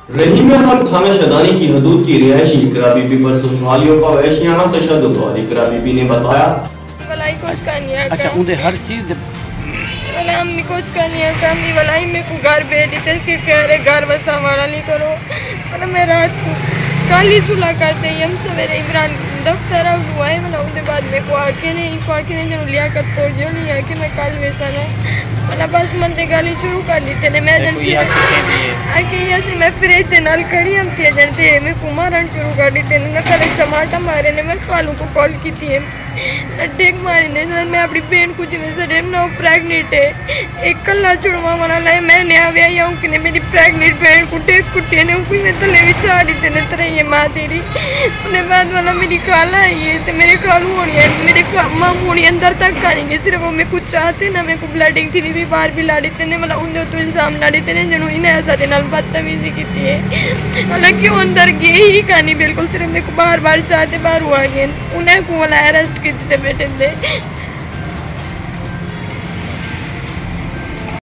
रहीम अहमद थाना शदानी की हदूद की रिहायशी इकरा बीबी पर ससुरालियों का वहशियाना तशद्दुद और इकरा बीबी ने बताया अच्छा उन्हें हर चीज हमने कुछ करनी है कमी वालाई में को घर भेजी थे कि कह रहे घर बसा वाला नहीं करो और मैं रात को काली सुलह करते ही हम सवेरे इमरान दफ्तर हुआ है मतलब उसके बाद मेरे को आके नहीं जो लियाकत तोड़ जो नहीं है कि मैं कल वैसा ना मतलब बस मंदे गाली शुरू कर दी थे मैं आके यहाँ से मैं फिर इतने नाल खड़ी हम थे जनते मैं कुमारन शुरू कर दी थे ना कल टमाटर मारे ने मैं खालू को कॉल की थी टेक मारी ने मैं अपनी बहन को जिम्मे से ना प्रेगनेंट है एक कल्ला छुड़वा वाला लाए मैंने आया या कि मेरी प्रेगनेंट बहन को टेक कुट्टी ने ऊपर में तले भी चाड़ी थे तरह ये माँ तेरी उसके बाद वाला मेरी खाला है ये तो मेरे खालू होनी है मेरे मामू होनी अंदर तक खाएंगे सिर्फ वो मैं कुछ चाहते ना मेरे को ब्लडिंग थी भी बाहर भी लाड़ी थे मतलब उनके तो इल्जाम लाड़ी थे जिन्होंने इन्हें ऐसा दिन बदतमीजी की थी हालांकि वो अंदर गए ही कहानी बिल्कुल सिर्फ मेरे को बार बार चाहते बाहर हुआ गए उन्हें को अरेस्ट किए थे बेटे थे